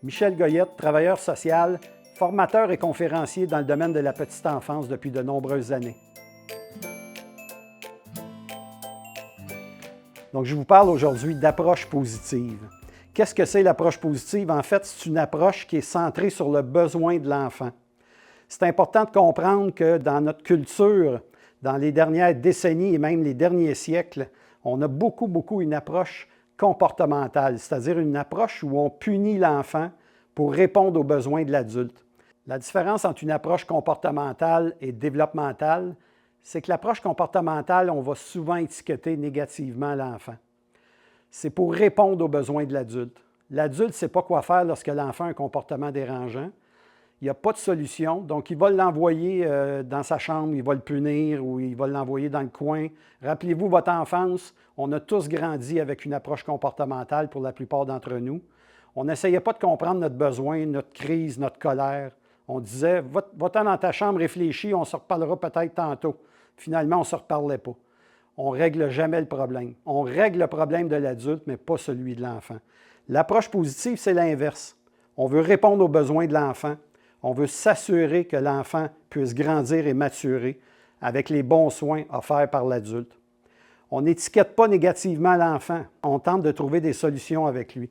Michel Goyette, travailleur social, formateur et conférencier dans le domaine de la petite enfance depuis de nombreuses années. Donc, je vous parle aujourd'hui d'approche positive. Qu'est-ce que c'est l'approche positive? En fait, c'est une approche qui est centrée sur le besoin de l'enfant. C'est important de comprendre que dans notre culture, dans les dernières décennies et même les derniers siècles, on a beaucoup une approche comportementale, c'est-à-dire une approche où on punit l'enfant pour répondre aux besoins de l'adulte. La différence entre une approche comportementale et développementale, c'est que l'approche comportementale, on va souvent étiqueter négativement l'enfant. C'est pour répondre aux besoins de l'adulte. L'adulte ne sait pas quoi faire lorsque l'enfant a un comportement dérangeant. Il n'y a pas de solution, donc il va l'envoyer dans sa chambre, il va le punir ou il va l'envoyer dans le coin. Rappelez-vous votre enfance, on a tous grandi avec une approche comportementale pour la plupart d'entre nous. On n'essayait pas de comprendre notre besoin, notre crise, notre colère. On disait, va-t'en dans ta chambre, réfléchis, on se reparlera peut-être tantôt. Finalement, on ne se reparlait pas. On ne règle jamais le problème. On règle le problème de l'adulte, mais pas celui de l'enfant. L'approche positive, c'est l'inverse. On veut répondre aux besoins de l'enfant. On veut s'assurer que l'enfant puisse grandir et maturer avec les bons soins offerts par l'adulte. On n'étiquette pas négativement l'enfant. On tente de trouver des solutions avec lui.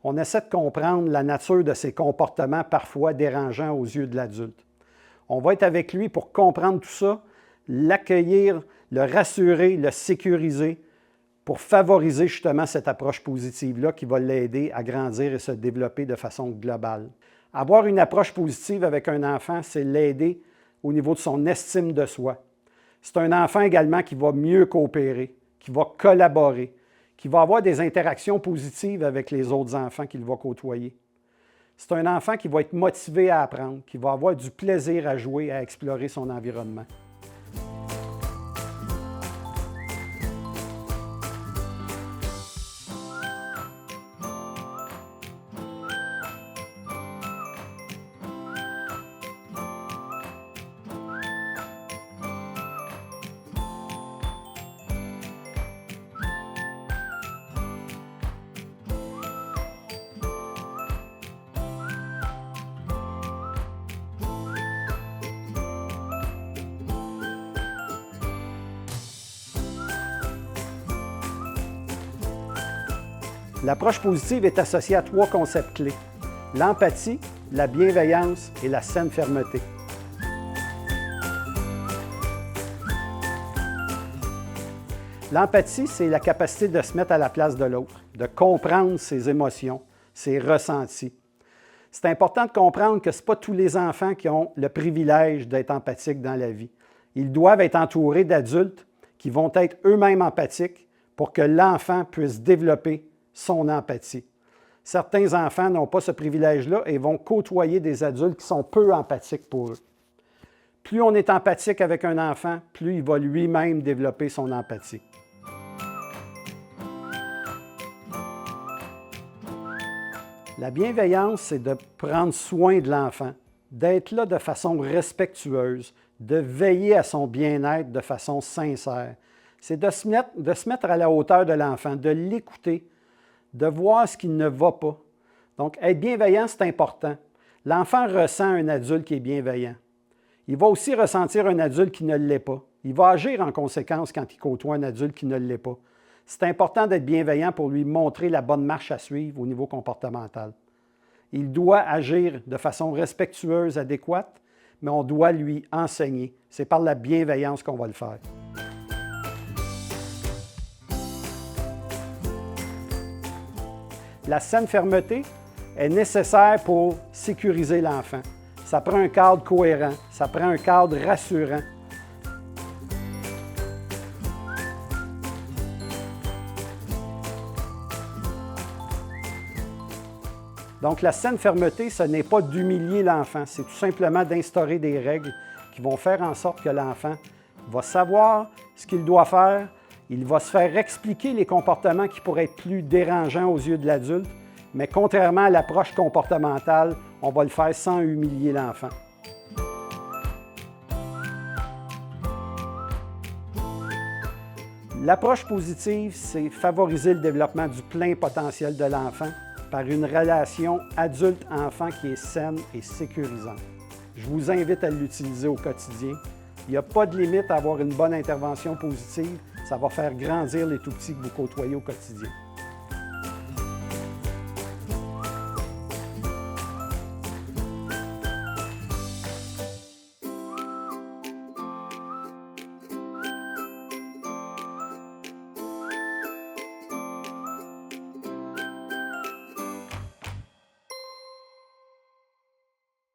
On essaie de comprendre la nature de ses comportements parfois dérangeants aux yeux de l'adulte. On va être avec lui pour comprendre tout ça, l'accueillir, le rassurer, le sécuriser pour favoriser justement cette approche positive-là qui va l'aider à grandir et se développer de façon globale. Avoir une approche positive avec un enfant, c'est l'aider au niveau de son estime de soi. C'est un enfant également qui va mieux coopérer, qui va collaborer, qui va avoir des interactions positives avec les autres enfants qu'il va côtoyer. C'est un enfant qui va être motivé à apprendre, qui va avoir du plaisir à jouer, à explorer son environnement. L'approche positive est associée à 3 concepts clés: l'empathie, la bienveillance et la saine fermeté. L'empathie, c'est la capacité de se mettre à la place de l'autre, de comprendre ses émotions, ses ressentis. C'est important de comprendre que ce n'est pas tous les enfants qui ont le privilège d'être empathiques dans la vie. Ils doivent être entourés d'adultes qui vont être eux-mêmes empathiques pour que l'enfant puisse développer son empathie. Certains enfants n'ont pas ce privilège-là et vont côtoyer des adultes qui sont peu empathiques pour eux. Plus on est empathique avec un enfant, plus il va lui-même développer son empathie. La bienveillance, c'est de prendre soin de l'enfant, d'être là de façon respectueuse, de veiller à son bien-être de façon sincère. C'est de se mettre à la hauteur de l'enfant, de l'écouter, de voir ce qui ne va pas. Donc, être bienveillant, c'est important. L'enfant ressent un adulte qui est bienveillant. Il va aussi ressentir un adulte qui ne l'est pas. Il va agir en conséquence quand il côtoie un adulte qui ne l'est pas. C'est important d'être bienveillant pour lui montrer la bonne marche à suivre au niveau comportemental. Il doit agir de façon respectueuse, adéquate, mais on doit lui enseigner. C'est par la bienveillance qu'on va le faire. La saine fermeté est nécessaire pour sécuriser l'enfant. Ça prend un cadre cohérent, ça prend un cadre rassurant. Donc, la saine fermeté, ce n'est pas d'humilier l'enfant, c'est tout simplement d'instaurer des règles qui vont faire en sorte que l'enfant va savoir ce qu'il doit faire. Il va se faire expliquer les comportements qui pourraient être plus dérangeants aux yeux de l'adulte, mais contrairement à l'approche comportementale, on va le faire sans humilier l'enfant. L'approche positive, c'est favoriser le développement du plein potentiel de l'enfant par une relation adulte-enfant qui est saine et sécurisante. Je vous invite à l'utiliser au quotidien. Il n'y a pas de limite à avoir une bonne intervention positive. Ça va faire grandir les tout-petits que vous côtoyez au quotidien.